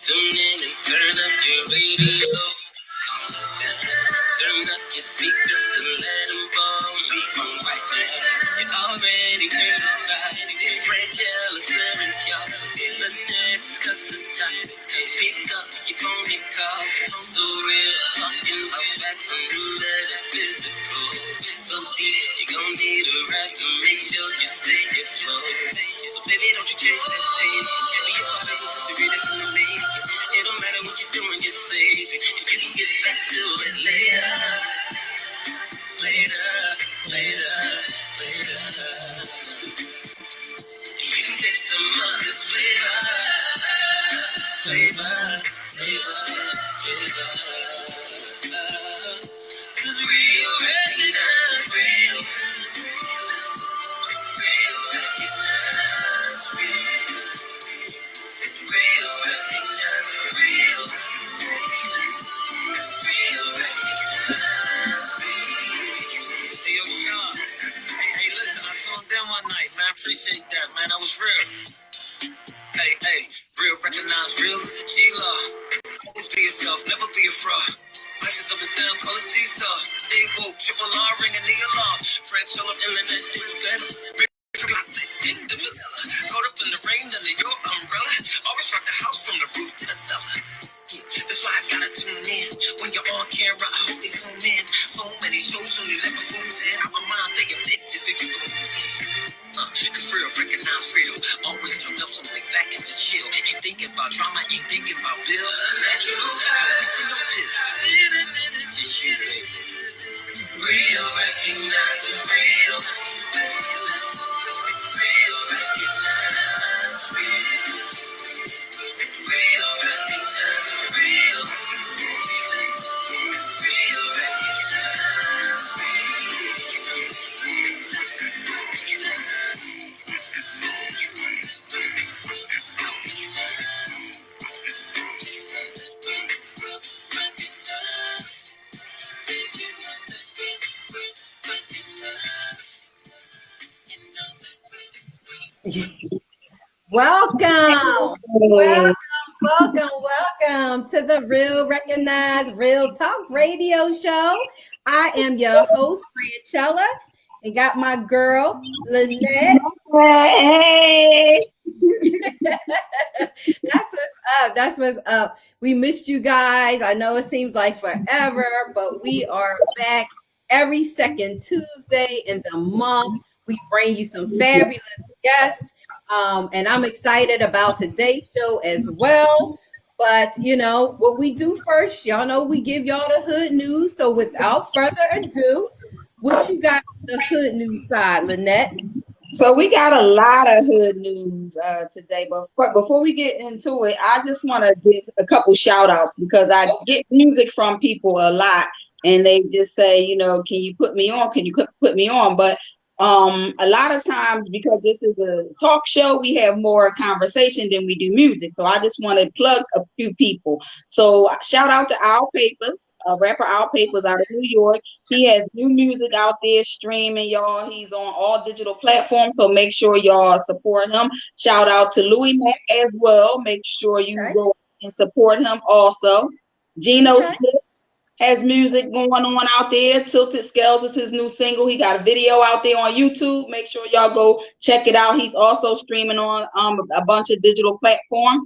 Tune in and turn up your radio. Turn up your speakers and let them bomb. Right now, you already heard about it. Fred jealous living y'all, so feel the nerves, cause sometimes pick up your phone and call. So real, talking about facts and the metaphysical. So deep, you're gonna need a rap to make sure you stay afloat. So baby, don't you change that station. Can't be a part of this history that's in the making. It don't matter what you're doing, you're safe. And you can get back to it later. You can take some of this flavor. Cause real recognize real. Real recognize real. Real recognize real. Real recognize real. Hey, yo, Sean. Hey, listen, I told them one night, man. I appreciate that, man. That was real. Hey, real recognize real is a G-law. Always be yourself, never be a fraud. Matches up and down, call it seesaw. Stay woke, triple R, ringing the alarm. French all up, internet, doing better. Caught up in the rain under your umbrella. Always rock the house from the roof to the cellar. Yeah, that's why I gotta tune in. When you're on camera, I hope they zoom in. So many shows only let buffoons in. Out my mind, they evicted so you can move in. Cause real, recognize real. Always turn up, so lay back and just chill. Ain't thinking about drama, ain't thinking about bills. Natural guys, no pills. Just shoot, baby. Real, recognize real. Real, recognize real. Real, recognize real. Real, recognize Welcome to the Real Recognize Real Talk radio show. I am your host, Franchella, and got my girl, Lynette. Hey. That's what's up. We missed you guys. I know it seems like forever, but we are back every second Tuesday in the month. We bring you some fabulous guests. And I'm excited about today's show as well. But, you know, what we do first, y'all know we give y'all the hood news. So without further ado, what you got on the hood news side, Lynette? So we got a lot of hood news today. But before we get into it, I just want to give a couple shout outs because I get music from people a lot. And they just say, you know, can you put me on? Can you put me on? But a lot of times, because this is a talk show, we have more conversation than we do music. So I just want to plug a few people. So shout out to Al Papers, rapper Al Papers out of New York. He has new music out there streaming, y'all. He's on all digital platforms, so make sure y'all support him. Shout out to Louis Mack as well. Make sure you go and support him also. Gino Smith has music going on out there. Tilted Scales is his new single. He got a video out there on YouTube. Make sure y'all go check it out. He's also streaming on a bunch of digital platforms.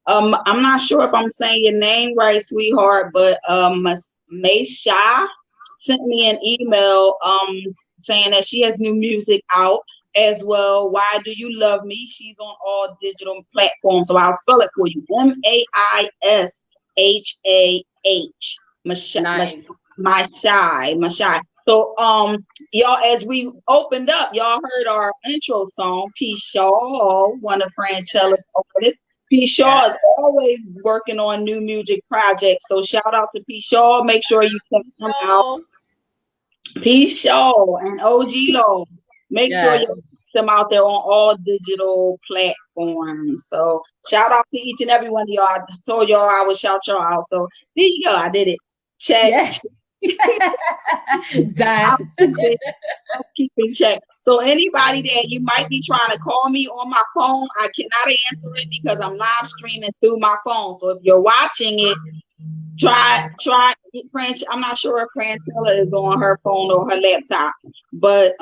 I'm not sure if I'm saying your name right, sweetheart, but Maisha sent me an email saying that she has new music out as well. Why Do You Love Me? She's on all digital platforms. So I'll spell it for you. Maishah. Mashai. So y'all, as we opened up, y'all heard our intro song, P. Shaw, one of Franchella's artists. P. Shaw is always working on new music projects. So shout out to P. Shaw. Make sure you check him out. P. Shaw and OG Low. Make sure you them out there on all digital platforms. So shout out to each and every one of y'all. I told y'all I would shout y'all out. So there you go. I did it. Check. Yeah. Done. Let's keep in check. So anybody that you might be trying to call me on my phone, I cannot answer it because I'm live streaming through my phone. So if you're watching it, try French. I'm not sure if Francella is on her phone or her laptop, but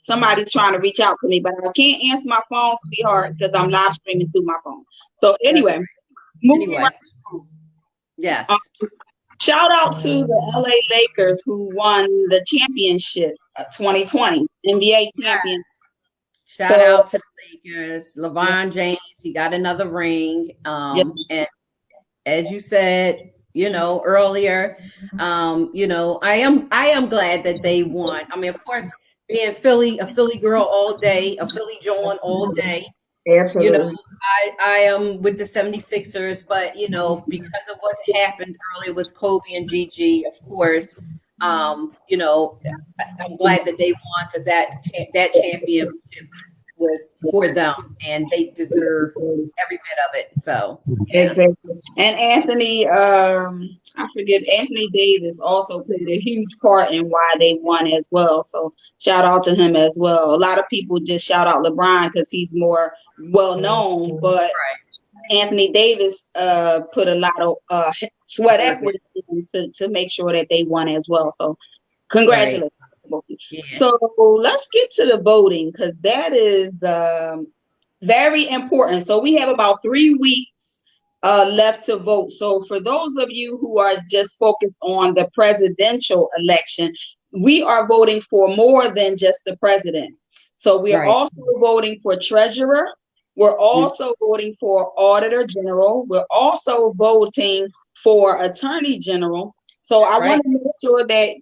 somebody's trying to reach out to me, but I can't answer my phone, sweetheart, because I'm live streaming through my phone. So anyway, moving right on. Yes. Shout out to the LA Lakers who won the championship 2020 NBA champion. Shout out to the Lakers. LeBron James, he got another ring. And as you said, earlier, I am glad that they won. I mean, of course, being a Philly girl all day, a Philly John all day. Absolutely. I am with the 76ers, but because of what's happened earlier with Kobe and Gigi, of course, I'm glad that they won because that championship was for them and they deserve every bit of it. So exactly. And Anthony, I forget, Anthony Davis also played a huge part in why they won as well. So shout out to him as well. A lot of people just shout out LeBron because he's more well known, but Anthony Davis put a lot of sweat equity to make sure that they won as well. So congratulations. Yeah. So let's get to the voting because that is very important. So we have about 3 weeks left to vote. So for those of you who are just focused on the presidential election, we are voting for more than just the president. So we are also voting for treasurer. We're also voting for auditor general. We're also voting for attorney general. So I want to make sure that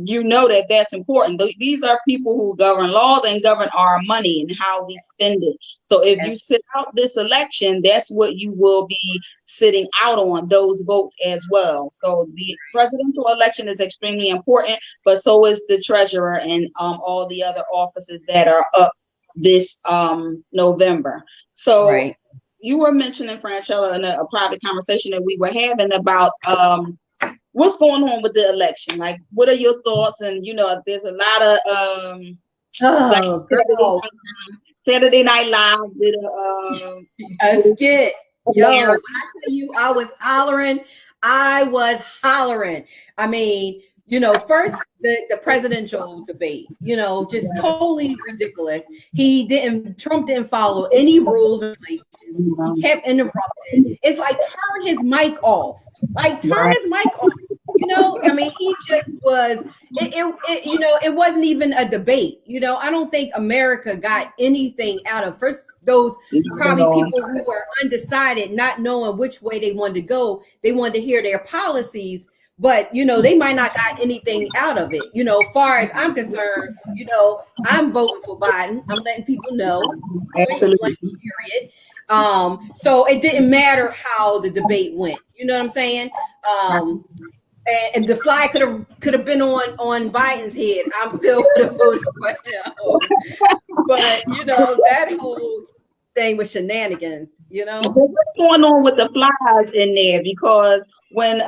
you know that that's important. These are people who govern laws and govern our money and how we spend it. So if you sit out this election, that's what you will be sitting out on, those votes as well. So the presidential election is extremely important, but so is the treasurer and all the other offices that are up this November. So you were mentioning, Francella, in a private conversation that we were having about what's going on with the election. Like, what are your thoughts? And there's a lot of Saturday Night Live did a skit. Yo, when I tell you I was hollering. I mean, first the presidential debate, just totally ridiculous. Trump didn't follow any rules or regulations. He kept interrupting. It's like turn his mic off. I mean, he just was. It wasn't even a debate. I don't think America got anything out of those probably people who were undecided, not knowing which way they wanted to go. They wanted to hear their policies. But, they might not got anything out of it. As far as I'm concerned, I'm voting for Biden. I'm letting people know. Absolutely. Period. So it didn't matter how the debate went. You know what I'm saying? And the fly could have been on Biden's head. I'm still would have voted for him. But, that whole thing was shenanigans, What's going on with the flies in there? Because when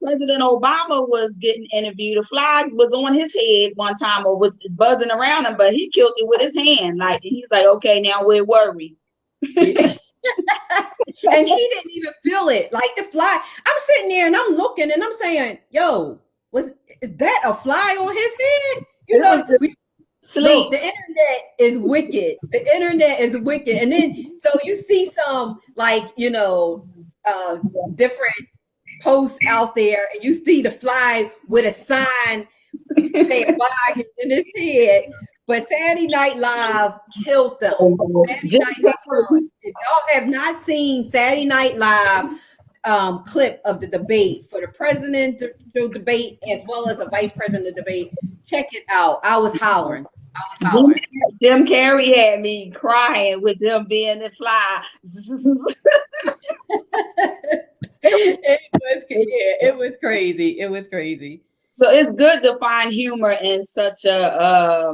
President Obama was getting interviewed, a fly was on his head one time or was buzzing around him, but he killed it with his hand. Like, he's like, okay, now we're worried. And he didn't even feel it. Like the fly, I'm sitting there and I'm looking and I'm saying, yo, is that a fly on his head? Look, the internet is wicked. And then, so you see some different posts out there and you see the fly with a sign saying bye in his head. But Saturday Night Live killed them. Saturday Night Live, if y'all have not seen Saturday Night Live clip of the debate for the presidential debate as well as the vice president debate, check it out. I was hollering. Jim Carrey had me crying with them being the fly. It was crazy. So it's good to find humor in such a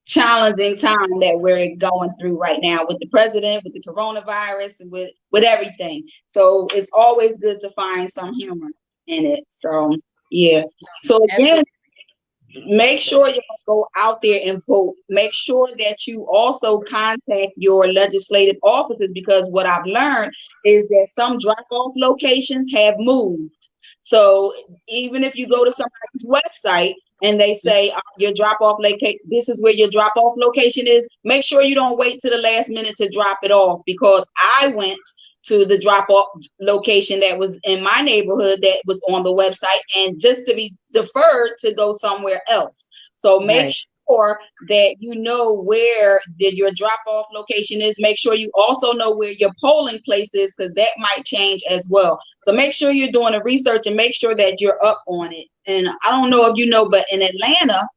challenging time that we're going through right now with the president, with the coronavirus, and with everything. So it's always good to find some humor in it. So yeah. So again, make sure you go out there and vote. Make sure that you also contact your legislative offices, because what I've learned is that some drop-off locations have moved. So even if you go to somebody's website and they say your drop-off location, this is where your drop-off location is, make sure you don't wait to the last minute to drop it off, because I went to the drop-off location that was in my neighborhood that was on the website, and just to be deferred to go somewhere else. So make sure that you know where your drop-off location is. Make sure you also know where your polling place is, because that might change as well. So make sure you're doing the research and make sure that you're up on it. And I don't know if you know, but in Atlanta,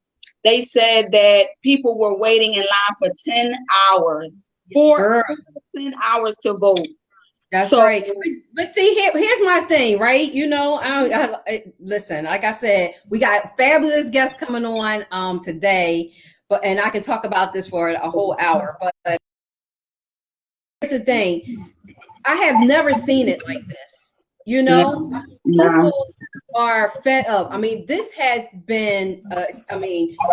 they said that people were waiting in line for 10 hours, 10 hours to vote. That's right. But see, here's my thing, right? You know, I listen, like I said, we got fabulous guests coming on today, and I can talk about this for a whole hour. But here's the thing. I have never seen it like this. You know, people are fed up. I mean, this has been,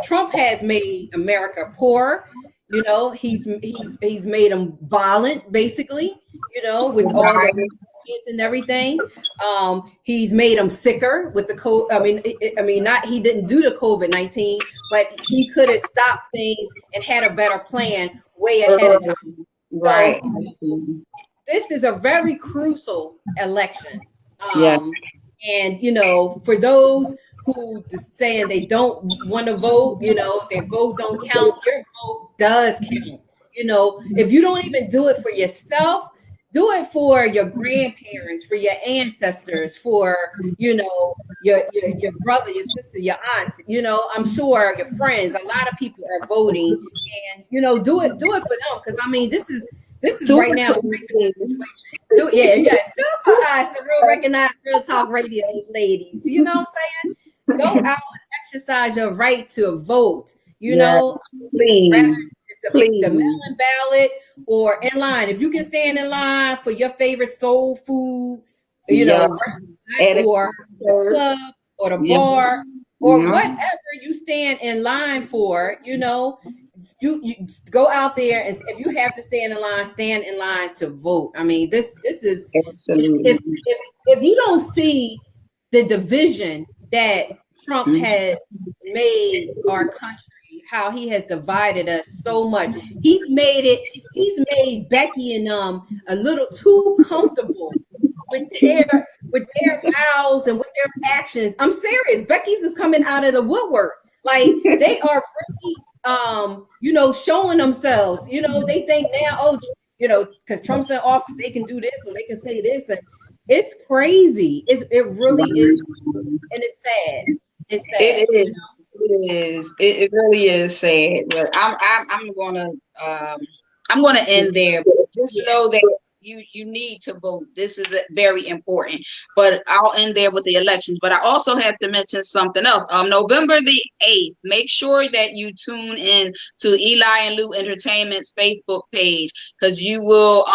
Trump has made America poor. You know, he's made them violent, basically, you know, with all the kids and everything. He's made them sicker with the COVID. He didn't do the COVID-19, but he could have stopped things and had a better plan way ahead of time. Right. So, this is a very crucial election. And, you know, for those who just saying they don't want to vote, you know, their vote don't count, your vote does count. You know, if you don't even do it for yourself, do it for your grandparents, for your ancestors, for, you know, your brother, your sister, your aunts, you know, I'm sure your friends. A lot of people are voting, and, you know, do it for them, because I mean, this is right now. Do for us, the real recognized real talk radio ladies. You know what I'm saying? Go out and exercise your right to vote. You know, please. The mail-in ballot or in line. If you can stand in line for your favorite soul food, you know, or the club or the bar or whatever you stand in line for, you know, you go out there, and if you have to stand in line to vote. I mean, this is if you don't see the division that Trump has made our country, how he has divided us so much. He's made Becky and a little too comfortable with their mouths and with their actions. I'm serious. Becky's is coming out of the woodwork. Like, they are really you know, showing themselves. You know, they think now, you know, because Trump's in office, they can do this or they can say this, and it's crazy. It really is, and it's sad. It's sad. It is. You know? It is. It really is sad. But I'm gonna end there. But just know that you need to vote. This is very important. But I'll end there with the elections. But I also have to mention something else. November the 8th, make sure that you tune in to EliLu Entertainment's Facebook page, because you will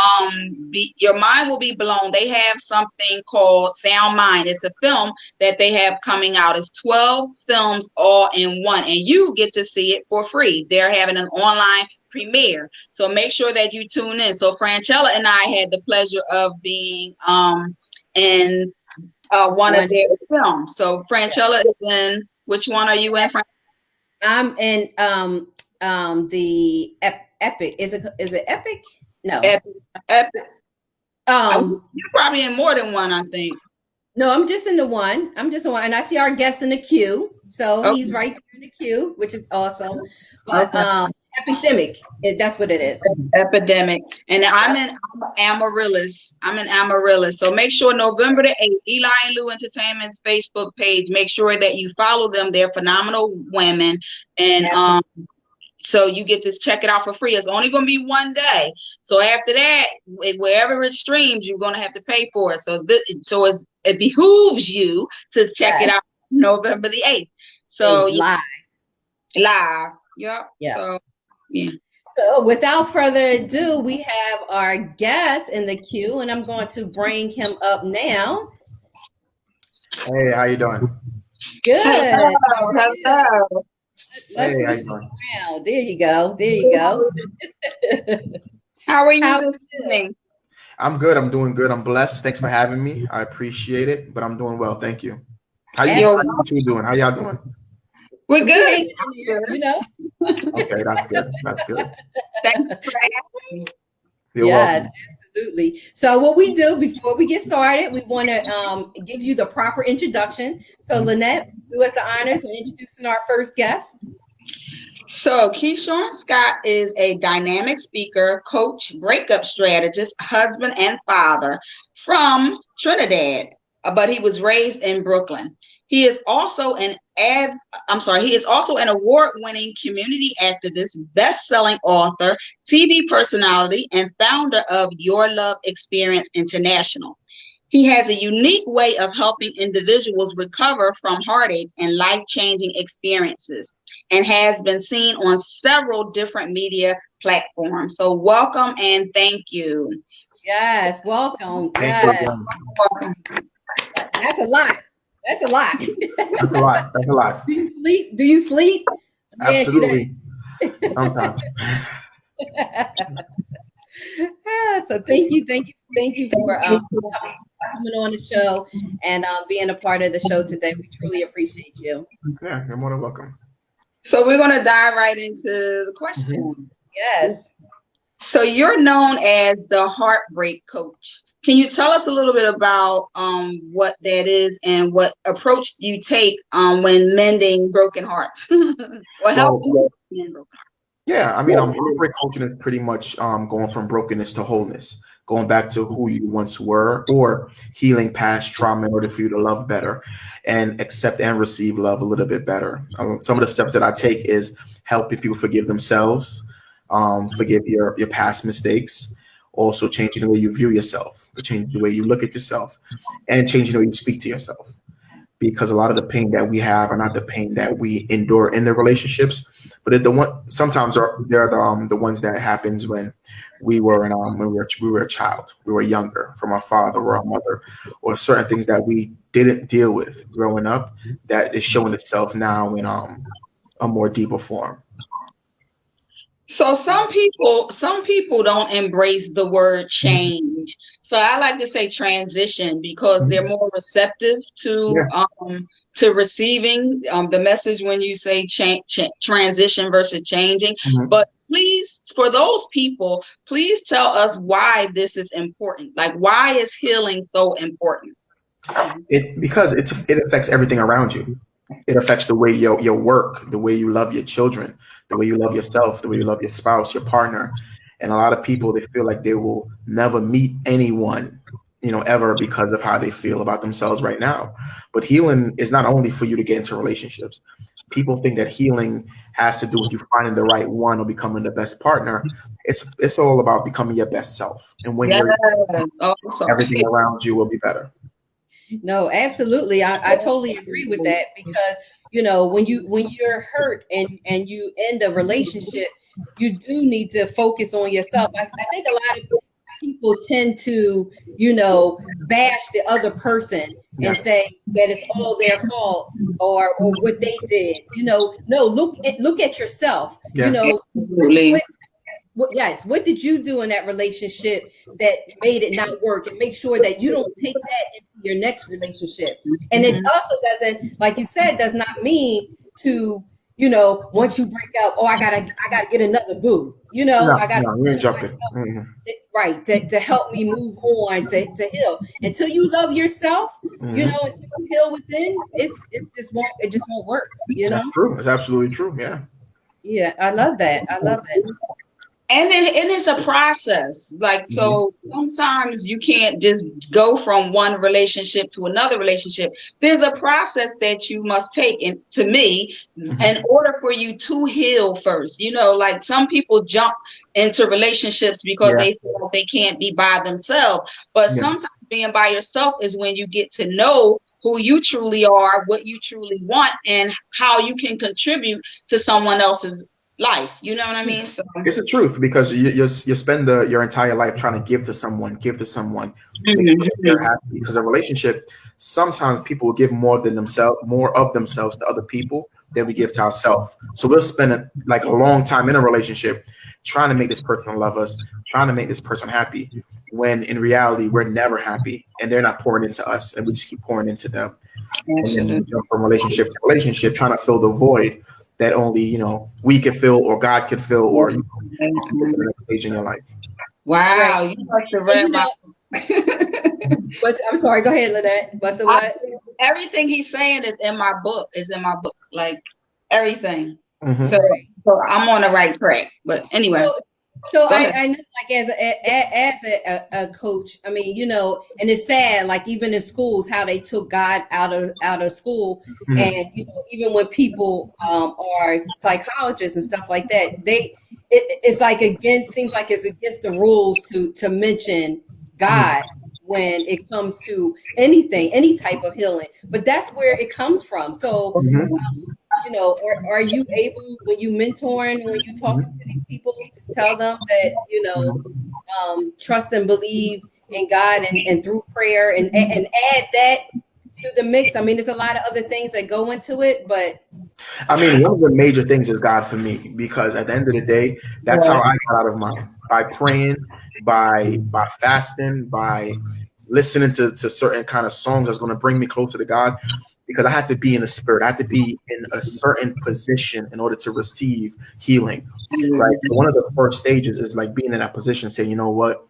your mind will be blown. They have something called Sound Mind. It's a film that they have coming out. It's 12 films all in one, and you get to see it for free. They're having an online premiere, so make sure that you tune in. So Franchella and I had the pleasure of being in one of their films. So Franchella is in, which one are you in, Fran? I'm in the Epic. Is it Epic? No. Epic. You're probably in more than one, I think. No, I'm just in the one. And I see our guest in the queue. So he's right there in the queue, which is awesome. But Epidemic, that's what it is. Epidemic. And I'm in Amaryllis. So make sure November the 8th, EliLu Entertainment's Facebook page, make sure that you follow them. They're phenomenal women. And so you get to check it out for free. It's only going to be one day. So after that, wherever it streams, you're going to have to pay for it. So it behooves you to check it out November the 8th. So live. Yep. Yeah. So Yeah. So without further ado, we have our guest in the queue, and I'm going to bring him up now. Hey, how you doing? Good. Hello. Hello. Let's Hey, how switch you doing? around. There you go. There you go. How are you How this evening? I'm good. I'm doing good. I'm blessed. Thanks for having me. I appreciate it, but I'm doing well. Thank you. How you two doing? How y'all doing? We're We good. hanging in there, you know? Okay, that's good. That's good. Thanks for asking. You're Yes, welcome. absolutely. So what we do before we get started, we want to give you the proper introduction. So Lynette, do us the honors in introducing our first guest. So Keyshawn Scott is a dynamic speaker, coach, breakup strategist, husband, and father from Trinidad, but he was raised in Brooklyn. He is also an award-winning community activist, best-selling author, TV personality, and founder of Your Love Experience International. He has a unique way of helping individuals recover from heartache and life-changing experiences, and has been seen on several different media platforms. So welcome and thank you. Yes, welcome. Thank you Yes, again. Welcome. that's a lot. That's a lot. That's a lot. That's a lot. Do you sleep? Do you sleep? Let me ask you that. Absolutely. Sometimes. So thank you for coming on the show and being a part of the show today. We truly appreciate you. Yeah, you're more than welcome. So we're going to dive right into the question. Yes. So you're known as the heartbreak coach. Can you tell us a little bit about what that is and what approach you take when mending broken hearts or helping mend broken hearts? Yeah, I mean, heartbreak coaching is pretty much going from brokenness to wholeness, going back to who you once were, or healing past trauma in order for you to love better and accept and receive love a little bit better. Some of the steps that I take is helping people forgive themselves, forgive your past mistakes, also changing the way you view yourself, changing the way you look at yourself, and changing the way you speak to yourself. Because a lot of the pain that we have are not the pain that we endure in the relationships, but sometimes they're the ones that happens when we were a child, we were younger, from our father or our mother, or certain things that we didn't deal with growing up that is showing itself now in a more deeper form. So some people don't embrace the word change. So I like to say transition because they're more receptive to receiving the message when you say transition versus changing. But please, for those people, please tell us why this is important. Like, why is healing so important? Because it affects everything around you. It affects the way your work, the way you love your children, the way you love yourself, the way you love your spouse, your partner. And a lot of people, they feel like they will never meet anyone, ever, because of how they feel about themselves right now. But healing is not only for you to get into relationships. People think that healing has to do with you finding the right one or becoming the best partner. It's all about becoming your best self. And when everything around you will be better. No, absolutely. I totally agree with that because when you're hurt and you end a relationship, you do need to focus on yourself. I think a lot of people tend to bash the other person and say that it's all their fault or what they did. No, look at yourself. What did you do in that relationship that made it not work, and make sure that you don't take that into your next relationship. And it also doesn't, like you said, does not mean to, once you break up, I gotta get another boo. You ain't jumping. Right, to help me move on, to heal. Until you love yourself, until you heal within, it just won't work. That's true. It's absolutely true. Yeah. Yeah, I love that. And it's a process. So sometimes you can't just go from one relationship to another relationship. There's a process that you must take, in order for you to heal first. Like some people jump into relationships because they feel like they can't be by themselves. But sometimes being by yourself is when you get to know who you truly are, what you truly want, and how you can contribute to someone else's life. You know what I mean? So it's the truth, because you spend your entire life trying to give to someone, make sure that they're happy. Because a relationship, sometimes people will give more of themselves to other people than we give to ourselves. So we'll spend a long time in a relationship trying to make this person love us, trying to make this person happy, when in reality we're never happy and they're not pouring into us, and we just keep pouring into them. And then we jump from relationship to relationship, trying to fill the void that only we can fill, or God can fill, or you can get to the next stage in your life. Wow, you must have read my. I'm sorry. Go ahead, Lynette. What's the what? Everything he's saying is in my book. Like everything. Mm-hmm. So I'm on the right track. But anyway. So I know, like as a coach, I mean, and it's sad, like even in schools, how they took God out of school, mm-hmm. and even when people are psychologists and stuff like that, it's like seems like it's against the rules to mention God when it comes to anything, any type of healing. But that's where it comes from. So. Are you able, when you mentoring, when you talking to these people, to tell them that, trust and believe in God and through prayer and add that to the mix? I mean, there's a lot of other things that go into it, but. I mean, one of the major things is God for me, because at the end of the day, that's how I got out of mine. By praying, by fasting, by listening to certain kind of songs that's going to bring me closer to God. Because I had to be in the spirit. I had to be in a certain position in order to receive healing. Right. So one of the first stages is like being in that position, saying, you know what,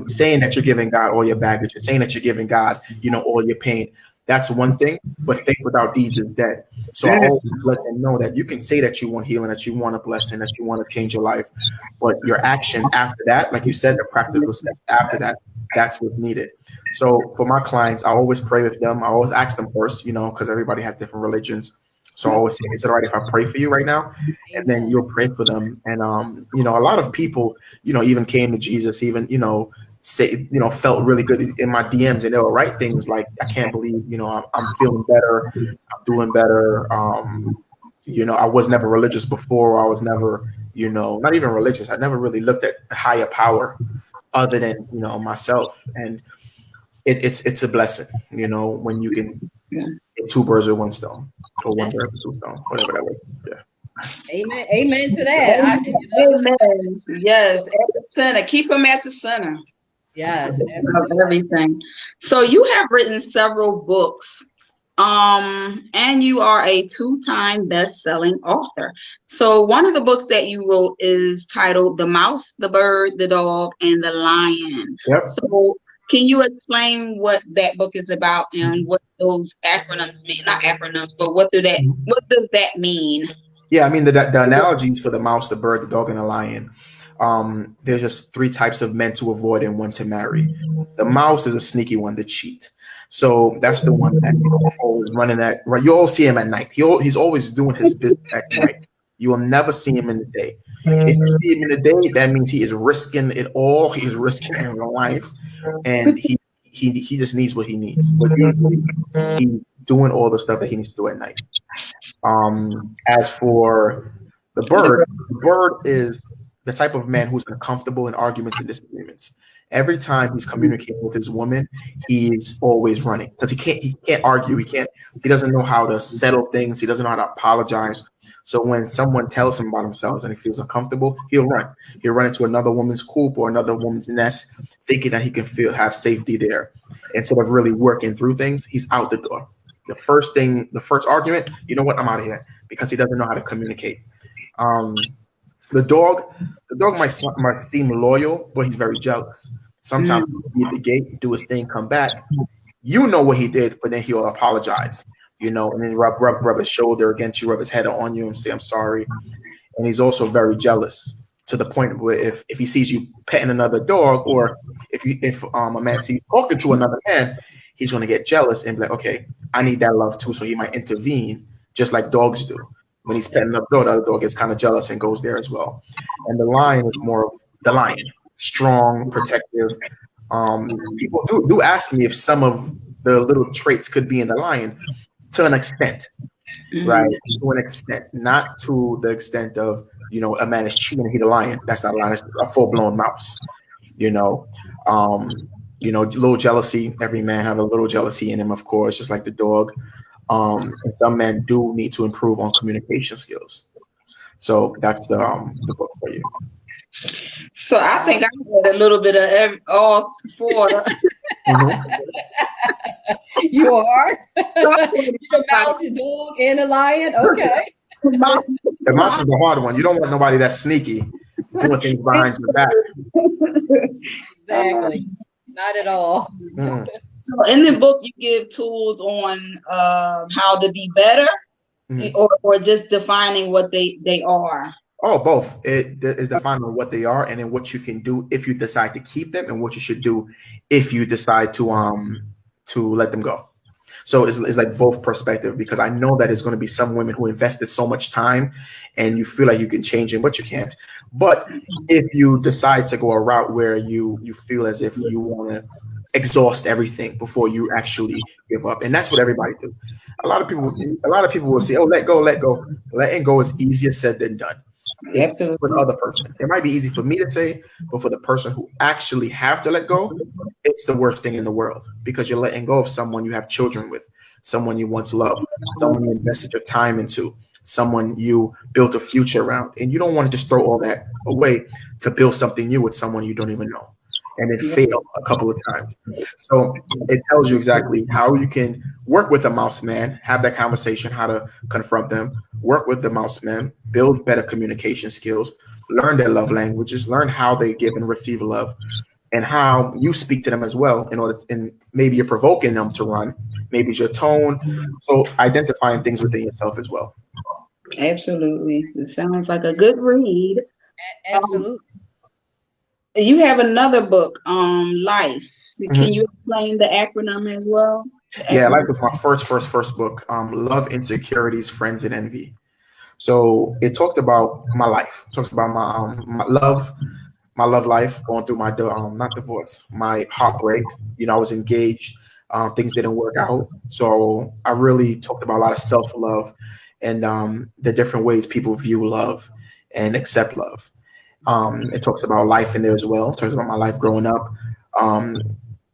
saying that you're giving God all your baggage, and saying that you're giving God, all your pain. That's one thing, but faith without deeds is dead. So I always let them know that you can say that you want healing, that you want a blessing, that you want to change your life, but your actions after that, like you said, the practical steps after that, that's what's needed. So for my clients, I always pray with them. I always ask them first, because everybody has different religions. So I always say, is it all right if I pray for you right now? And then you'll pray for them. And, a lot of people, even came to Jesus, even, felt really good in my DMs, and they will write things like, I can't believe, I'm feeling better. I'm doing better. I was never religious before. I was never, not even religious. I never really looked at a higher power other than, myself. And it's a blessing, when you can get two birds with one stone, or one bird with two stones, whatever that was. Yeah. Amen to that. Amen. Yes, at the center. Keep them at the center. Yeah, of everything. So you have written several books, and you are a 2-time best-selling author. So one of the books that you wrote is titled "The Mouse, the Bird, the Dog, and the Lion." Yep. So can you explain what that book is about and what those acronyms mean? Not acronyms, but what does that mean? Yeah, I mean, the analogies for the mouse, the bird, the dog, and the lion. There's just 3 types of men to avoid and 1 to marry. The mouse is a sneaky one, the cheat. So that's the one that always running at. Right, you all see him at night. He's always doing his business at night. You will never see him in the day. If you see him in the day, that means he is risking it all. He is risking his life, and he just needs what he needs. But he's doing all the stuff that he needs to do at night. As for the bird is the type of man who's uncomfortable in arguments and disagreements. Every time he's communicating with his woman, he's always running because he can't argue. He doesn't know how to settle things. He doesn't know how to apologize. So when someone tells him about themselves and he feels uncomfortable, he'll run. He'll run into another woman's coop or another woman's nest, thinking that he can have safety there. Instead of really working through things, he's out the door. The first argument, you know what? I'm out of here, because he doesn't know how to communicate. The dog might seem loyal, but he's very jealous. Sometimes he'll be at the gate, do his thing, come back. You know what he did, but then he'll apologize, and then rub his shoulder against you, rub his head on you and say, I'm sorry. And he's also very jealous, to the point where if he sees you petting another dog, or if a man sees you talking to another man, he's going to get jealous and be like, okay, I need that love too. So he might intervene, just like dogs do. When he's petting up the other dog gets kind of jealous and goes there as well. And the lion is more of the lion, strong, protective. People do ask me if some of the little traits could be in the lion, to an extent, right? To an extent, not to the extent of a man is cheating, he's a lion. That's not a lion. It's a full-blown mouse. Little jealousy. Every man have a little jealousy in him, of course, just like the dog. And some men do need to improve on communication skills. So that's the book for you. So I think I read a little bit of all four. You are a mouse, a dog, and a lion. Okay. The mouse is the hard one. You don't want nobody that's sneaky doing things behind your back. Exactly. Not at all. Mm-hmm. So in the book, you give tools on how to be better, or just defining what they are. Oh, both. It is defining what they are, and then what you can do if you decide to keep them, and what you should do if you decide to let them go. So it's like both perspective, because I know that there's going to be some women who invested so much time and you feel like you can change them, but you can't. But if you decide to go a route where you feel as if you want to exhaust everything before you actually give up, and that's what everybody do. A lot of people will say, "Oh, let go." Letting go is easier said than done. Absolutely. For the other person, it might be easy for me to say, but for the person who actually have to let go, it's the worst thing in the world, because you're letting go of someone you have children with, someone you once loved, someone you invested your time into, someone you built a future around, and you don't want to just throw all that away to build something new with someone you don't even know, and it failed a couple of times. So it tells you exactly how you can work with a mouse man, have that conversation, how to confront them, work with the mouse man, build better communication skills, learn their love languages, learn how they give and receive love, and how you speak to them as well, and maybe you're provoking them to run, maybe it's your tone. So identifying things within yourself as well. Absolutely. It sounds like a good read. Absolutely. You have another book, Life. So can you explain the acronym as well? Yeah, Life was my first book. Love, Insecurities, Friends, and Envy. So it talked about my life. It talks about my love life, going through my not divorce, my heartbreak. I was engaged. Things didn't work out. So I really talked about a lot of self-love and the different ways people view love and accept love. It talks about life in there as well. It talks about my life growing up,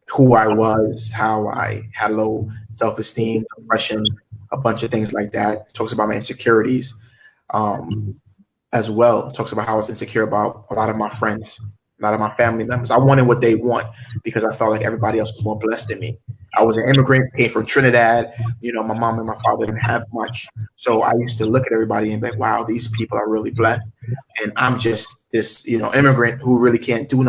who I was, how I had low self-esteem, depression, a bunch of things like that. It talks about my insecurities as well. It talks about how I was insecure about a lot of my friends, a lot of my family members. I wanted what they want because I felt like everybody else was more blessed than me. I was an immigrant, came from Trinidad. My mom and my father didn't have much. So I used to look at everybody and be like, wow, these people are really blessed. And I'm just this, immigrant who really can't do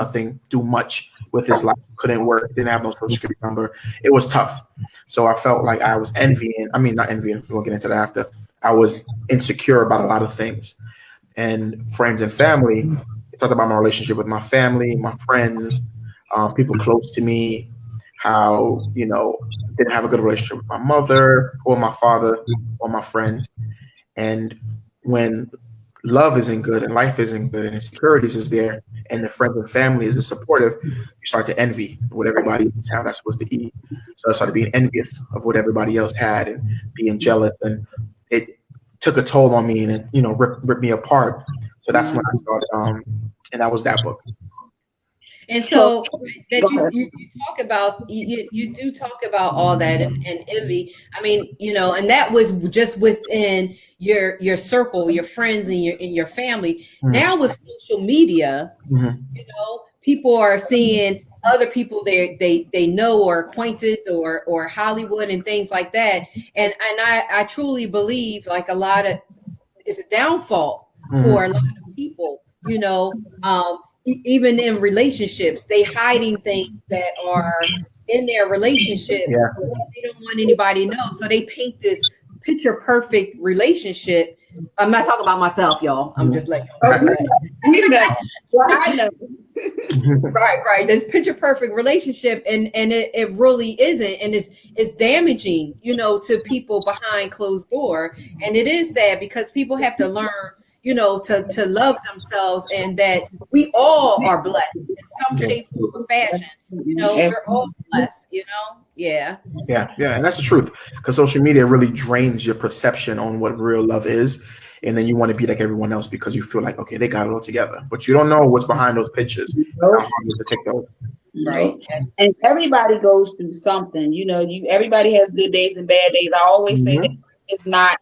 much with his life. Couldn't work, didn't have no social security number. It was tough. So I felt like I was not envying, we'll get into that after. I was insecure about a lot of things. And friends and family, I talked about my relationship with my family, my friends, people close to me, how, didn't have a good relationship with my mother or my father or my friends. And when love isn't good and life isn't good and insecurities is there and the friends and family isn't supportive, you start to envy what everybody else has. That's supposed to eat. So I started being envious of what everybody else had and being jealous, and it took a toll on me, and it, ripped me apart. So that's when I started, and that was that book. And so that you talk about, you do talk about all that and envy. I mean, and that was just within your circle, your friends and your family. Mm-hmm. Now with social media, people are seeing other people they know or acquainted or Hollywood and things like that. And I truly believe like a lot of it's a downfall for a lot of people, even in relationships, they hiding things that are in their relationship. Yeah. They don't want anybody to know. So they paint this picture perfect relationship. I'm not talking about myself, y'all. I'm just like, I know. Right. This picture perfect relationship, and it really isn't, and it's damaging, to people behind closed door. And it is sad because people have to learn, to love themselves, and that we all are blessed in some shape, form, or fashion. We're all blessed, Yeah. Yeah, and that's the truth. Because social media really drains your perception on what real love is, and then you want to be like everyone else because you feel like, okay, they got it all together, but you don't know what's behind those pictures. How hard it is to take those. Right. And everybody goes through something. Everybody has good days and bad days. I always say that it's not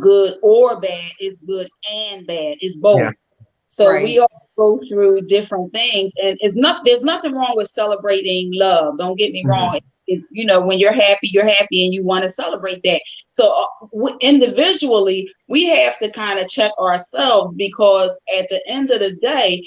good or bad. It's good and bad. It's both. Yeah. So we all go through different things, and there's nothing wrong with celebrating love. Don't get me wrong. When you're happy, and you want to celebrate that. So individually, we have to kind of check ourselves, because at the end of the day,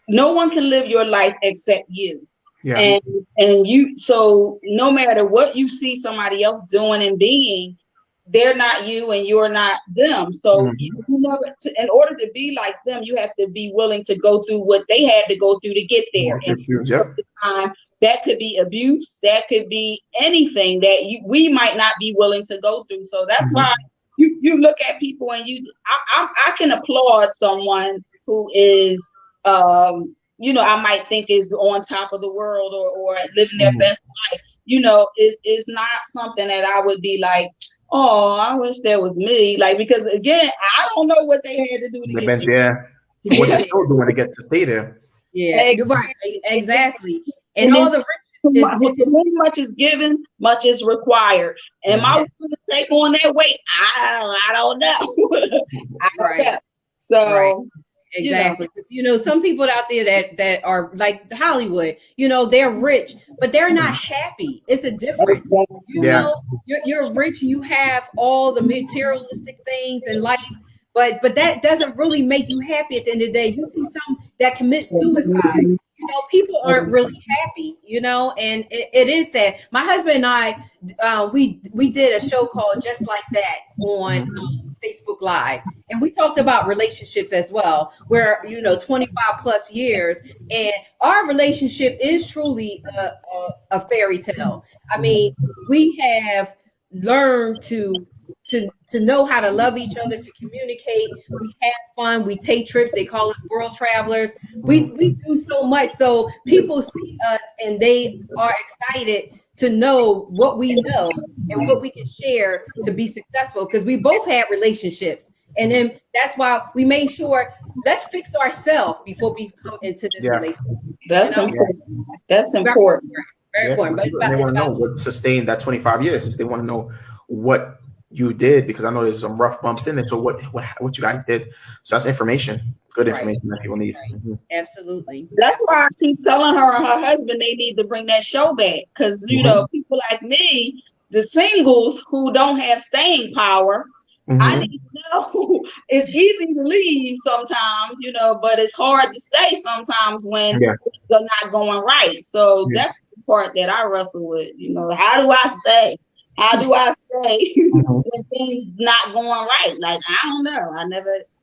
no one can live your life except you. Yeah. And you, so no matter what you see somebody else doing and being, they're not you and you're not them. So in order to be like them, you have to be willing to go through what they had to go through to get there. And the time, that could be abuse, that could be anything that we might not be willing to go through. So that's why you look at people, and I can applaud someone who is I might think is on top of the world or living their best life. It's not something that I would be like, oh, I wish that was me. Like, because again, I don't know what they had to do to get there. What they're still doing to get to stay there. Yeah, you're right. Exactly. And all the much is given, much is required. Am I willing to take on that weight? I don't know. I don't know. So. Exactly. Some people out there that are like Hollywood, they're rich, but they're not happy. It's a difference. You're rich, you have all the materialistic things in life, but that doesn't really make you happy at the end of the day. You see some that commit suicide. People aren't really happy, and it is sad. My husband and I, we did a show called Just Like That on Facebook Live, and we talked about relationships as well, where 25 plus years, and our relationship is truly a fairy tale. I mean, we have learned to know how to love each other, to communicate. We have fun. We take trips. They call us world travelers. We do so much. So people see us and they are excited to know what we know and what we can share to be successful, because we both had relationships. And then that's why we made sure, let's fix ourselves before we come into this relationship. That's important. That's important. Very important. But they want to know what sustained that 25 years. They want to know what you did, because I know there's some rough bumps in it. So what you guys did. So that's information, good information that people need. Absolutely. That's why I keep telling her and her husband they need to bring that show back, because people like me, the singles who don't have staying power, I need to know. It's easy to leave sometimes, but it's hard to stay sometimes when things are not going right. So that's the part that I wrestle with. How do I stay? How do I stay when things not going right? Like, I don't know.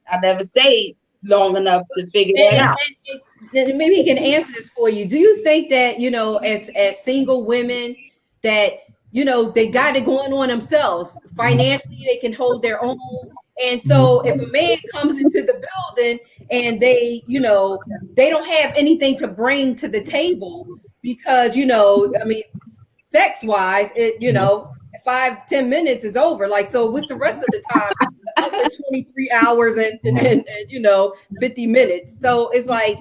I never stayed long enough to figure that out. And maybe he can answer this for you. Do you think that, as single women that, they got it going on themselves financially, they can hold their own? And so if a man comes into the building and they, they don't have anything to bring to the table because, sex wise, 5-10 minutes is over. Like, so what's the rest of the time? 23 hours and 50 minutes. So it's like,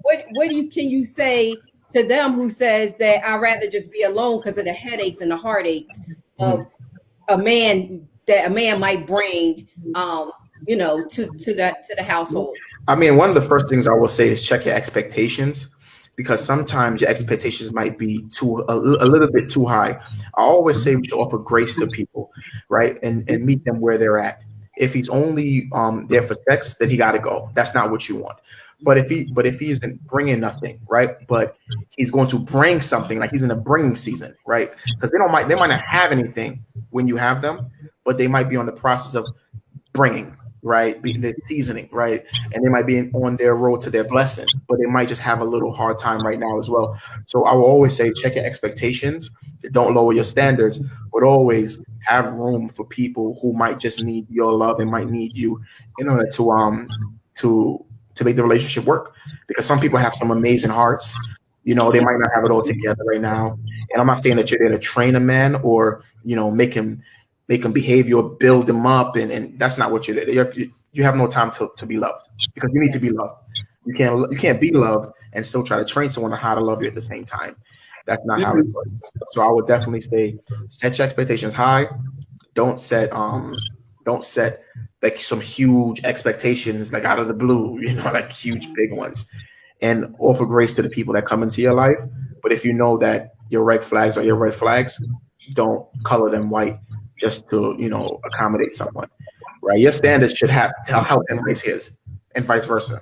what can you say to them who says that I'd rather just be alone because of the headaches and the heartaches of a man might bring to the household? I mean, one of the first things I will say is check your expectations, because sometimes your expectations might be a little bit too high. I always say we should offer grace to people, right? And meet them where they're at. If he's only there for sex, then he got to go. That's not what you want. But if he isn't bringing nothing, right? But he's going to bring something, like he's in a bringing season, right? Because they might not have anything when you have them, but they might be on the process of bringing. right? The seasoning, right? And they might be on their road to their blessing, but they might just have a little hard time right now as well. So I will always say, check your expectations. Don't lower your standards, but always have room for people who might just need your love and might need you in order to make the relationship work. Because some people have some amazing hearts. You know, they might not have it all together right now. And I'm not saying that you're there to train a man or, you know, make him behave or build him up. And that's not what you're there. You have no time to be loved, because you need to be loved. You can't be loved and still try to train someone on how to love you at the same time. That's not how it works. So I would definitely say, set your expectations high. Don't set like some huge expectations like out of the blue, you know, like huge big ones. And offer grace to the people that come into your life. But if you know that your red flags are your red flags, don't color them white just to, you know, accommodate someone, right? Your standards should help him raise his, and vice versa.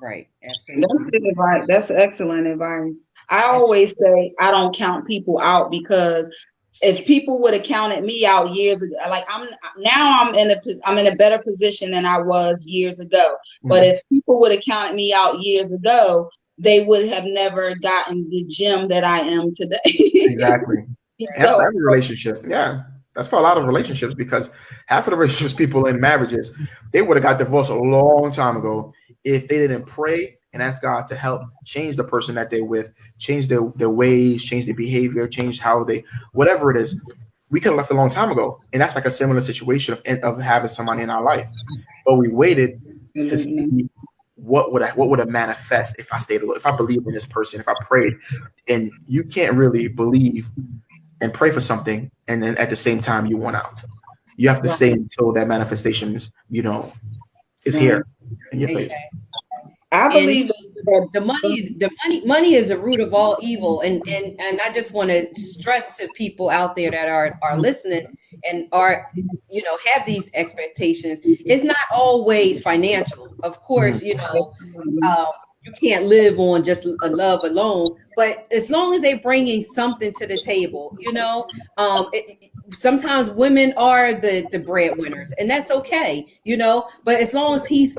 Right. Absolutely. That's good advice. That's excellent advice. I always say I don't count people out, because if people would have counted me out years ago, like I'm in a better position than I was years ago. But if people would have counted me out years ago, they would have never gotten the gem that I am today. Exactly. So, that's for every relationship. Yeah. That's for a lot of relationships, because half of the relationships people in marriages, they would have got divorced a long time ago if they didn't pray and ask God to help change the person that they're with, change their ways, change their behavior, change how they, whatever it is. We could have left a long time ago. And that's like a similar situation of having somebody in our life. But we waited to see what would have manifest if I stayed alone, if I believed in this person, if I prayed. And you can't really believe and pray for something and then at the same time you want out. You have to stay until that manifestation is, you know, is here in your face. I believe that money is the root of all evil, and I just want to stress to people out there that are listening and are, you know, have these expectations. It's not always financial, of course. You know, you can't live on just a love alone, but as long as they're bringing something to the table, you know, sometimes women are the breadwinners, and that's okay, you know, but as long as he's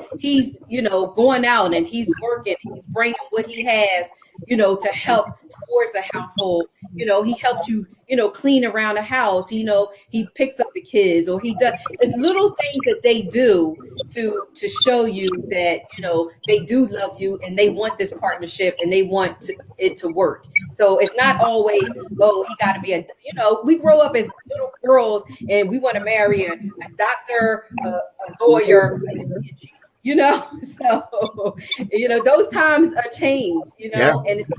you know, going out and he's working, he's bringing what he has, you know, to help towards the household. You know, he helped you, you know, clean around the house. You know, he picks up the kids, or he does. It's little things that they do to show you that, you know, they do love you and they want this partnership and they want it to work. So it's not always, oh, he got to be a, you know, we grow up as little girls and we want to marry a doctor, a lawyer, you know, so, you know, those times are changed, you know, and it's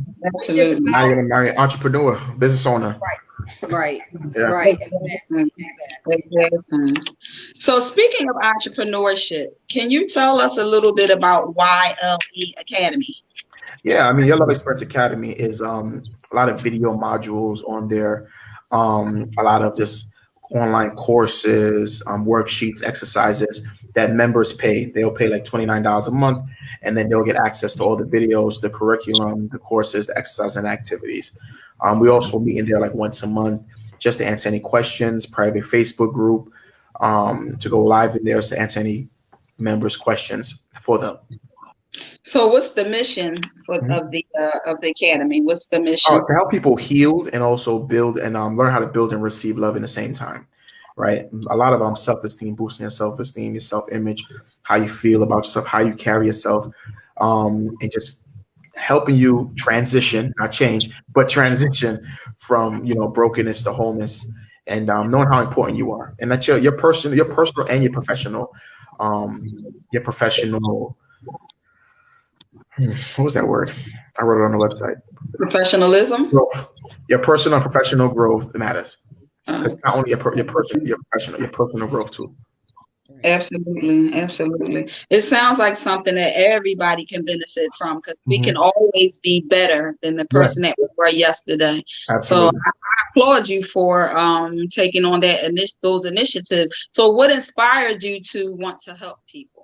just now you're gonna marry an entrepreneur, business owner. Right. Yeah. Right. Exactly. So speaking of entrepreneurship, can you tell us a little bit about YLE Academy? Yeah, I mean, Your Love Experts Academy is a lot of video modules on there, a lot of just online courses, worksheets, exercises that members pay. They'll pay like $29 a month, and then they'll get access to all the videos, the curriculum, the courses, the exercise and activities. We also meet in there like once a month just to answer any questions, private Facebook group, to go live in there to answer any members' questions for them. So what's the mission of the academy? What's the mission? To help people heal and also build and learn how to build and receive love in the same time, right? A lot of self-esteem, boosting your self-esteem, your self-image, how you feel about yourself, how you carry yourself, and just helping you transition, not change, but transition from, you know, brokenness to wholeness, and knowing how important you are, and that's your personal and your professional, what was that word? I wrote it on the website. Professionalism. Growth. Your personal and professional growth matters. Not only your professional, your personal growth too. Absolutely, absolutely. It sounds like something that everybody can benefit from, because we can always be better than the person that we were yesterday. Absolutely. So I applaud you for taking on those initiatives. So what inspired you to want to help people?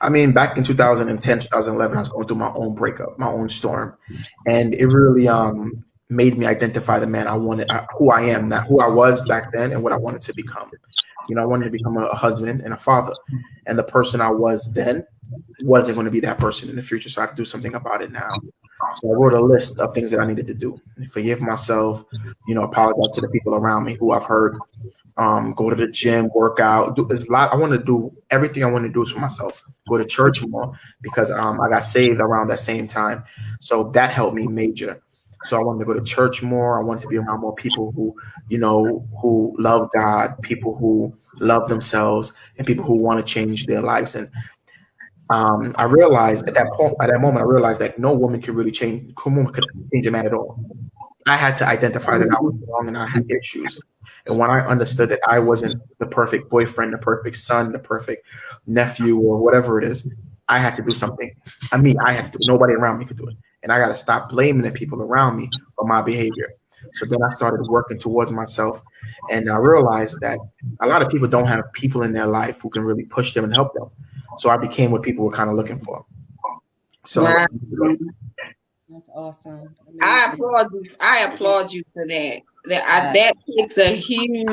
I mean, back in 2010, 2011, I was going through my own breakup, my own storm. And it really made me identify the man I wanted, who I am, not who I was back then and what I wanted to become. You know, I wanted to become a husband and a father. And the person I was then wasn't going to be that person in the future. So I have to do something about it now. So I wrote a list of things that I needed to do. Forgive myself, you know, apologize to the people around me who I've hurt, go to the gym, work out. There's a lot. I want to do everything I want to do is for myself. Go to church more because I got saved around that same time. So that helped me major. So I wanted to go to church more. I wanted to be around more people who, you know, who love God, people who love themselves, and people who want to change their lives. And I realized at that moment, I realized that no woman could really change. No woman could change a man at all. I had to identify that I was wrong and I had issues. And when I understood that I wasn't the perfect boyfriend, the perfect son, the perfect nephew, or whatever it is, I had to do something. I had to do it. Nobody around me could do it. And I got to stop blaming the people around me for my behavior. So then I started working towards myself. And I realized that a lot of people don't have people in their life who can really push them and help them. So I became what people were kind of looking for. So wow. That's awesome. I applaud you for that. That takes a huge.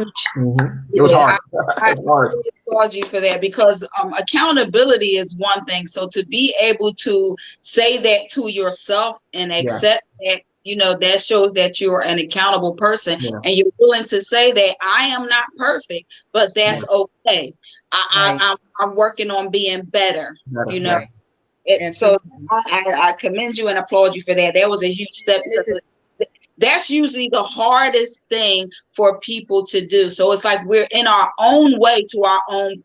It was hard. I really applaud you for that because accountability is one thing. So to be able to say that to yourself and accept that, you know, that shows that you're an accountable person and you're willing to say that I am not perfect, but that's okay. I'm working on being better. You know. So I commend you and applaud you for that. That was a huge step. That's usually the hardest thing for people to do. So it's like we're in our own way to our own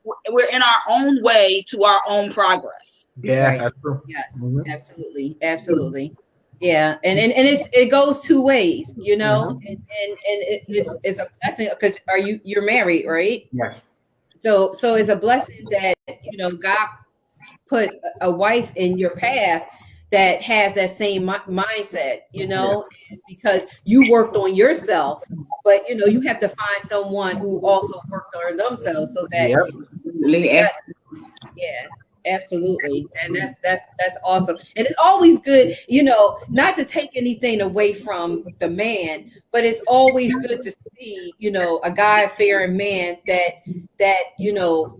progress. Yeah, right. That's true. Yes, absolutely. Yeah, and it goes two ways, you know, and it's a blessing because you're married, right? Yes. So it's a blessing that, you know, God put a wife in your path that has that same mindset, you know, because you worked on yourself, but, you know, you have to find someone who also worked on themselves so that absolutely. And that's awesome. And it's always good, you know, not to take anything away from the man, but it's always good to see, you know, a God-fearing man that, you know,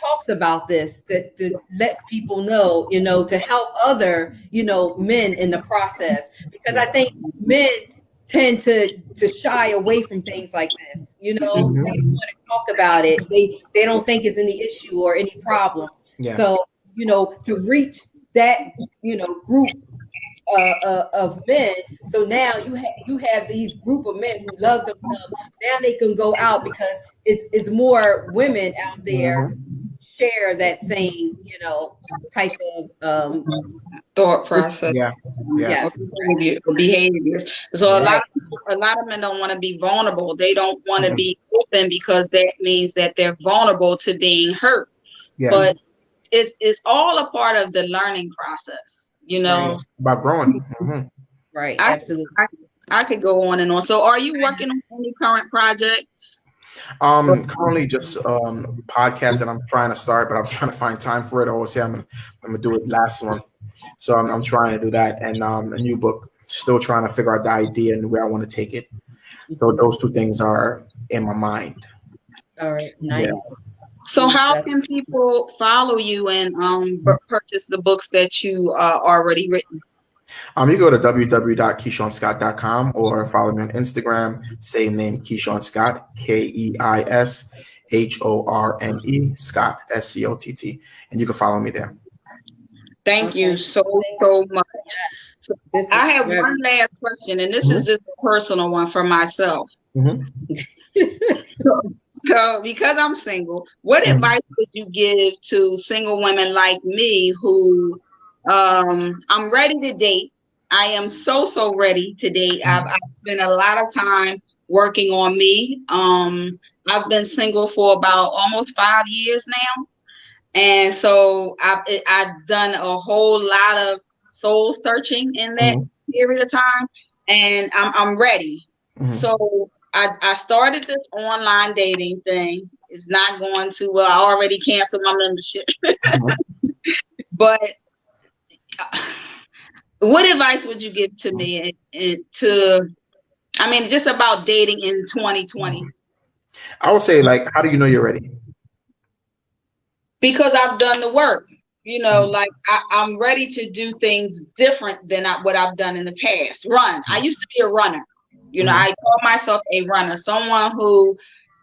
talks about this, that to let people know, you know, to help other, you know, men in the process, because I think men tend to shy away from things like this, you know. They don't want to talk about it. They don't think it's any issue or any problems. So, you know, to reach that, you know, group of men. So now you have these group of men who love themselves. Now they can go out because it's more women out there share that same, you know, type of thought process. Behaviors. So a lot of men don't want to be vulnerable. They don't want to be open because that means that they're vulnerable to being hurt. But it's all a part of the learning process, you know. About growing. Right. Absolutely. I could go on and on. So are you working on any current projects? Currently just podcast that I'm trying to start, but I'm trying to find time for it. I always say I'm gonna do it last month. So I'm trying to do that, and a new book. Still trying to figure out the idea and where I want to take it. So those two things are in my mind. All right, nice. So how can people follow you and purchase the books that you already written? You go to www.keishonscott.com or follow me on Instagram, same name, Keishon Scott, KEISHORNE, Scott, SCOTT, and you can follow me there. Thank you so much. So I have one last question, and this is just a personal one for myself. So because I'm single, what advice would you give to single women like me who I'm ready to date? I am so ready to date. I've spent a lot of time working on me. I've been single for about almost 5 years now. And so I've done a whole lot of soul searching in that period of time, and I'm ready. So I started this online dating thing. It's not going too well. I already canceled my membership. But what advice would you give to me just about dating in 2020? I would say, like, how do you know you're ready? Because I've done the work. You know, like I'm ready to do things different than what I've done in the past. Run. I used to be a runner. You know, I call myself a runner, someone who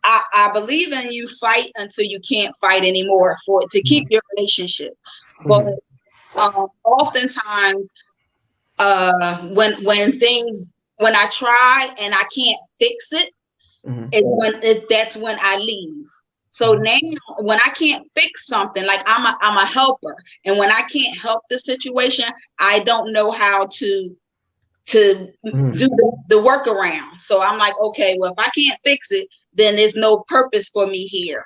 I believe in. You fight until you can't fight anymore to keep your relationship. But oftentimes, when I try and I can't fix it, that's when I leave. So now when I can't fix something, like I'm a helper, and when I can't help the situation, I don't know how to do the workaround. So I'm like, okay, well, if I can't fix it, then there's no purpose for me here.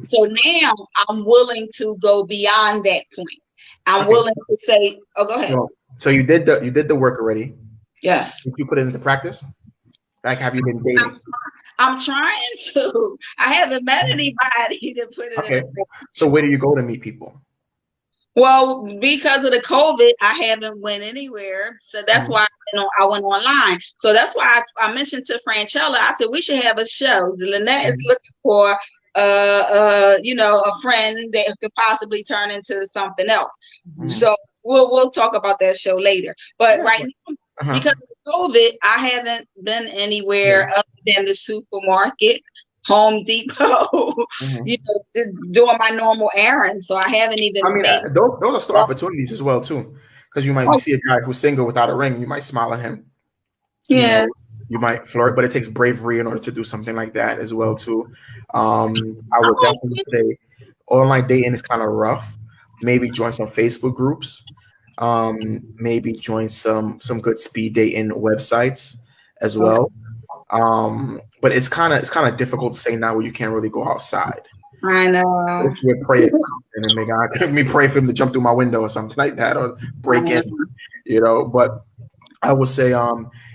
So now I'm willing to go beyond that point. I'm willing to say, oh, go ahead. So you did the work already. Yes. Did you put it into practice? Like, have you been dating? I'm trying to. I haven't met anybody to put it in. Okay. So where do you go to meet people? Well, because of the COVID, I haven't went anywhere. So that's why I went online. So that's why I mentioned to Franchella, I said, we should have a show. Lynette is looking for a friend that could possibly turn into something else. So we'll talk about that show later. But right now, because of COVID, I haven't been anywhere other than the supermarket, Home Depot, doing my normal errands. So I haven't even. I mean, those are still opportunities as well too, because you might see a guy who's single without a ring, you might smile at him. Yeah, you might flirt, but it takes bravery in order to do something like that as well too. I would definitely say online dating is kind of rough. Maybe join some Facebook groups. Maybe join some good speed dating websites as well. But it's kind of difficult to say now where you can't really go outside. I know. If you pray and then make me pray for him to jump through my window or something like that, or break in, But I would say,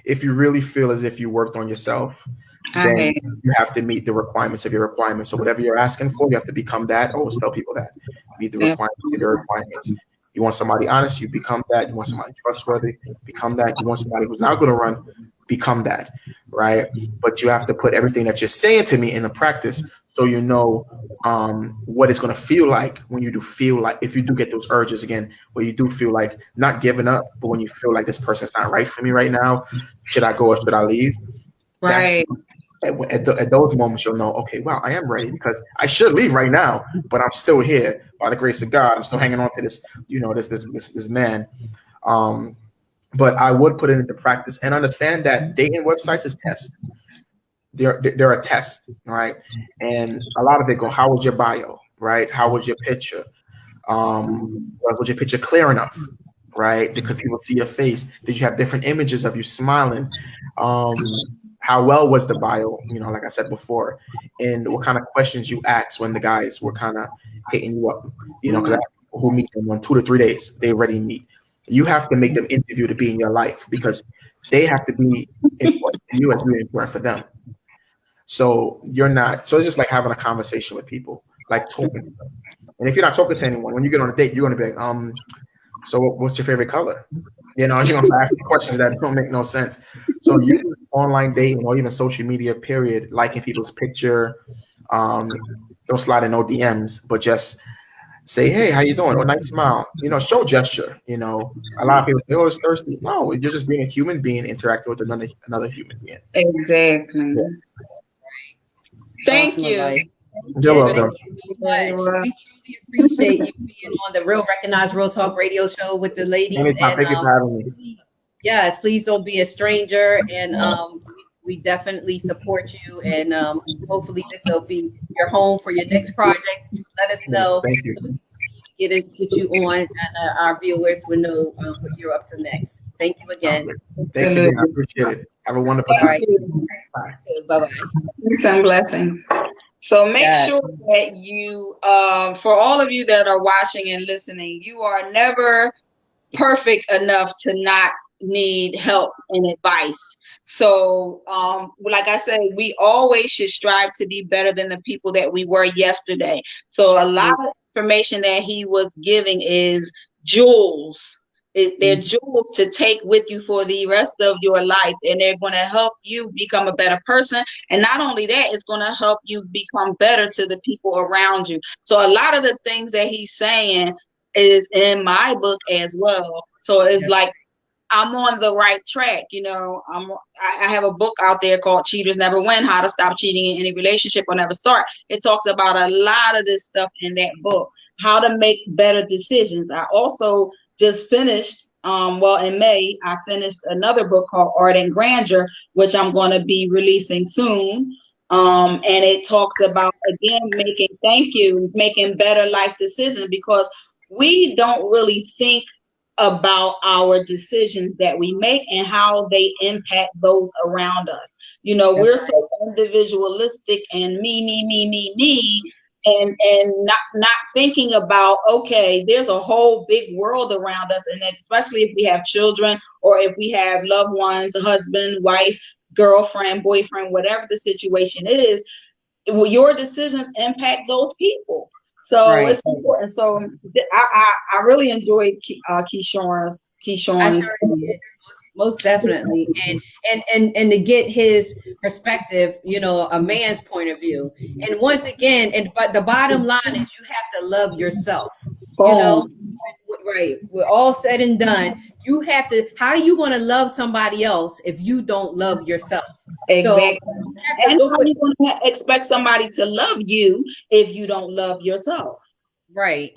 if you really feel as if you worked on yourself, then you have to meet the requirements of your requirements. So whatever you're asking for, you have to become that. I always tell people that. Meet the requirements of your requirements. You want somebody honest, you become that. You want somebody trustworthy, become that. You want somebody who's not going to run, become that, right? But you have to put everything that you're saying to me into practice, so you know what it's going to feel like when you do feel like, if you do get those urges again, where you do feel like not giving up, but when you feel like this person's not right for me right now, should I go or should I leave? Right. At those moments, you'll know, okay, wow, I am ready, because I should leave right now, but I'm still here by the grace of God. I'm still hanging on to this, this man. But I would put it into practice and understand that dating websites is tests. They're a test, right? And a lot of it go, how was your bio, right? How was your picture? Was your picture clear enough, right? Because people see your face. Did you have different images of you smiling? How well was the bio, like I said before, and what kind of questions you asked when the guys were kind of hitting you up, because who meet them on 2 to 3 days, they already meet. You have to make them interview to be in your life, because they have to be important to you as you're important for them. So so it's just like having a conversation with people, like talking to them. And if you're not talking to anyone, when you get on a date, you're going to be like, so what's your favorite color? You're going to ask questions that don't make no sense. So use online dating or even social media, period, liking people's picture. Don't slide in no DMs, but just say, hey, how you doing? Or nice smile. Show gesture. A lot of people say, oh, it's thirsty. No, you're just being a human being interacting with another human being. Exactly. Yeah. Thank you. You're welcome. Thank you so much. We truly appreciate you being on the Real Recognized Real Talk radio show with the ladies. Anytime. Thank you for having me. Yes, please don't be a stranger. And we definitely support you. And hopefully this will be your home for your next project. Just let us know. Thank you. So get you on, and our viewers will know what you're up to next. Thank you again. Thanks again. I appreciate it. Have a wonderful time. Bye. Bye-bye. Peace and blessings. So make sure that you, for all of you that are watching and listening, you are never perfect enough to not need help and advice. So, like I said, we always should strive to be better than the people that we were yesterday. So a lot of information that he was giving is jewels. they're jewels to take with you for the rest of your life, and they're going to help you become a better person. And not only that, it's going to help you become better to the people around you. So a lot of the things that he's saying is in my book as well. So it's like I'm on the right track. You know, I have a book out there called Cheaters Never Win, How to Stop Cheating in Any Relationship or Never Start. It talks about a lot of this stuff in that book, how to make better decisions. I also just finished, in May, I finished another book called Art and Grandeur, which I'm going to be releasing soon. And it talks about, again, making better life decisions, because we don't really think about our decisions that we make and how they impact those around us. You know, we're so individualistic and me, and not thinking about, okay, there's a whole big world around us. And especially if we have children, or if we have loved ones, a husband, wife, girlfriend, boyfriend, whatever the situation is, your decisions impact those people. So it's important. So I really enjoyed Keyshawn's. Most definitely, and to get his perspective, you know, a man's point of view. And once again, but the bottom line is you have to love yourself. You know, right? We're all said and done. You have to. How are you going to love somebody else if you don't love yourself? Exactly. And how are you going to expect somebody to love you if you don't love yourself? Right.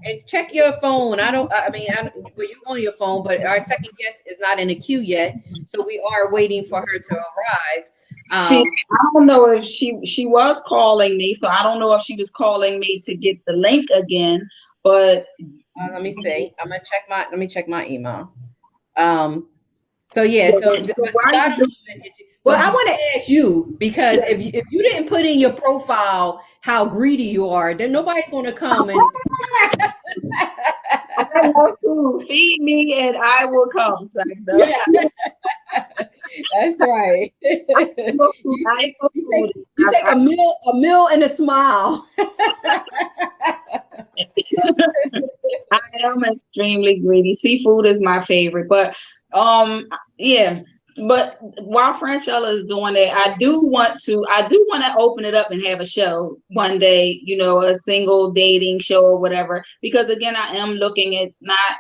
And check your phone. Well, you're on your phone, but our second guest is not in the queue yet, so we are waiting for her to arrive. I don't know if she was calling me, so I don't know if she was calling me to get the link again. But let me see. Let me check my email. So yeah. Well, I want to ask you, because if you didn't put in your profile how greedy you are, then nobody's going to come and I love food. Feed me and I will come. That's right. You take a meal and a smile. I am extremely greedy. Seafood is my favorite, but yeah. But while Franchella is doing that, I do want to open it up and have a show one day, you know, a single dating show or whatever. Because again, I am looking. It's not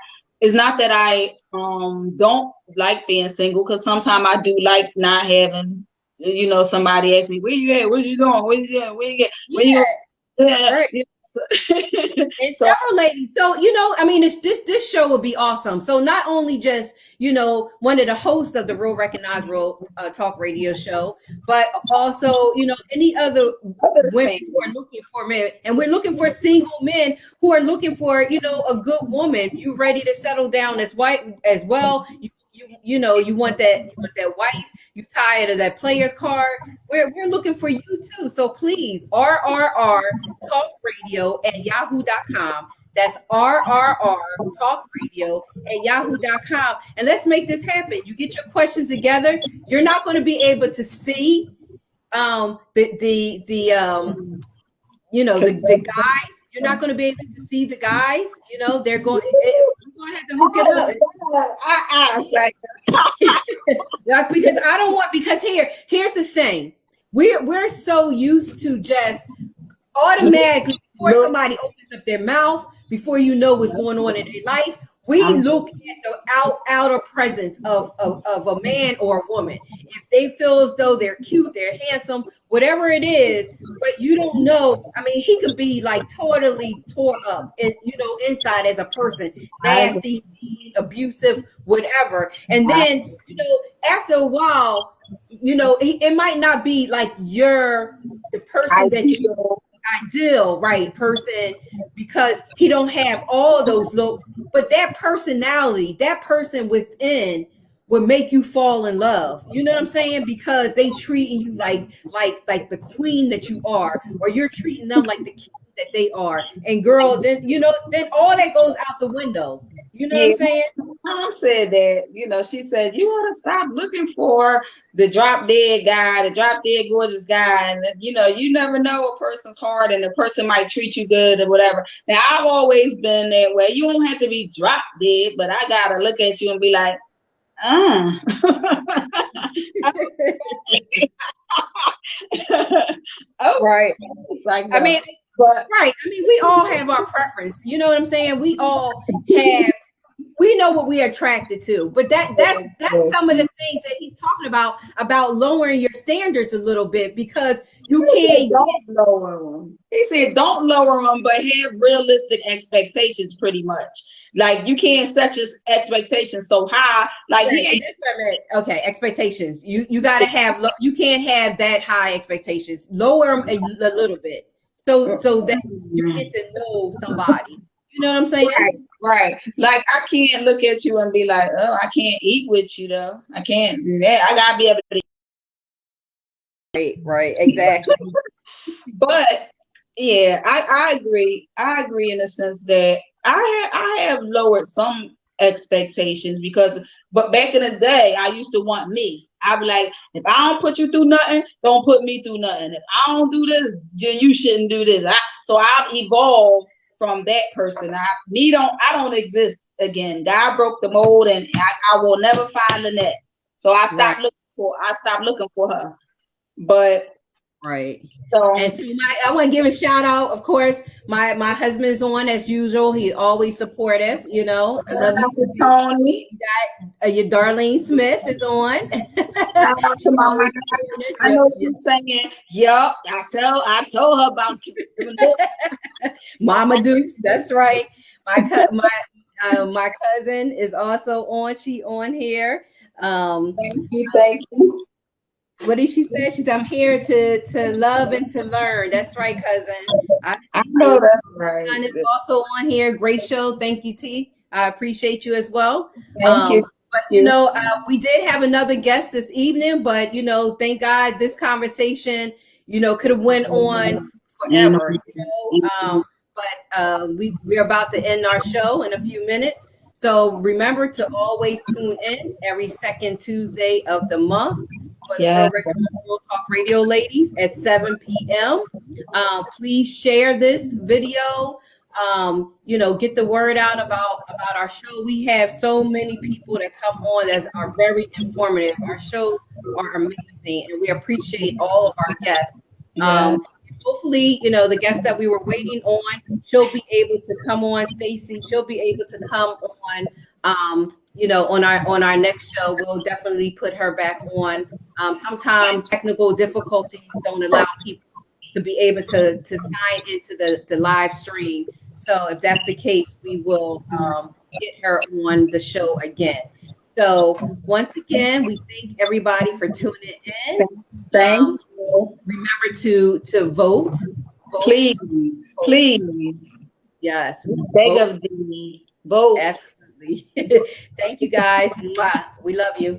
that I don't like being single, because sometimes I do like not having, you know, somebody ask me, where you at? Where you going? Where you at? Where you at? Where you at? Right. And several ladies. So, you know, I mean, this show would be awesome. So not only just, you know, one of the hosts of the Real Recognized Real Talk Radio show, but also, you know, any other women who are looking for men. And we're looking for single men who are looking for, you know, a good woman. You ready to settle down as well. You know, you want that wife. You tired of that player's card. We're looking for you too. So please, RRR Talk Radio at yahoo.com. That's RRR Talk Radio at yahoo.com. And let's make this happen. You get your questions together. You're not going to be able to see the guys. You're not going to be able to see the guys. You know, we're going to have to hook it up. Because here's the thing. We're so used to just automatically, before somebody opens up their mouth, before you know what's going on in their life, we look at the outer presence of a man or a woman. If they feel as though they're cute, they're handsome, whatever it is, but you don't know. I mean, he could be like totally tore up, and you know, inside as a person, nasty, abusive, whatever. And then, you know, after a while, you know, it might not be like the person that you ideal person, because he don't have all those looks, but that personality, that person within will make you fall in love. You know what I'm saying? Because they treating you like the queen that you are, or you're treating them like the king that they are. And girl, then all that goes out the window. You know what I'm saying? mom said that, you know, she said, you ought to stop looking for the drop dead guy, the drop dead gorgeous guy. And, you know, you never know a person's heart and the person might treat you good or whatever. Now, I've always been that way. You don't have to be drop dead, but I got to look at you and be like, oh. Right. It's like, I mean, but right. I mean, we all have our preference. You know what I'm saying? We all have. We know what we're attracted to, but that's some of the things that he's talking about lowering your standards a little bit, because you can't. Don't lower them. He said, don't lower them, but have realistic expectations. Pretty much, like you can't set your expectations so high. Like okay, expectations. You got to have. You can't have that high expectations. Lower them a little bit, so that you get to know somebody. You know what I'm saying? Right. Like I can't look at you and be like, oh, I can't eat with you though. I can't do that. I gotta be able to. Right. Exactly. But yeah, I agree. I agree in the sense that I have lowered some expectations but back in the day, I used to want me. I'd be like, if I don't put you through nothing, don't put me through nothing. If I don't do this, then you shouldn't do this. So I've evolved from that person. I don't exist again. God broke the mold, and I will never find Lynette. So I stopped looking for her. But right. So I want to give a shout out. Of course, my husband's on as usual. He's always supportive. You know, I love you, Tony. You got, your Darlene Smith is on. I know she's saying, "Yup." I told her about Mama Dukes. That's right. My cousin is also on. She on here. Thank you. What did she say? She said, I'm here to love and to learn. That's right, cousin. I know that's right. Son is also on here. Great show. Thank you, T. I appreciate you as well. Thank you. But, you know, we did have another guest this evening, but, you know, thank God this conversation, you know, could have went on forever, you know. But we're about to end our show in a few minutes. So remember to always tune in every second Tuesday of the month. Real Talk Radio ladies at 7 p.m. Please share this video. You know, get the word out about our show. We have so many people that come on that are very informative. Our shows are amazing, and we appreciate all of our guests. Hopefully, you know, the guest that we were waiting on, she'll be able to come on. Stacy, she'll be able to come on. You know, on our next show, we'll definitely put her back on. Sometimes technical difficulties don't allow people to be able to sign into the live stream. So if that's the case, we will get her on the show again. So once again, we thank everybody for tuning in. Thank you. Remember to vote. Please. Yes. Beg of thee. Vote. Absolutely. Thank you guys. We love you.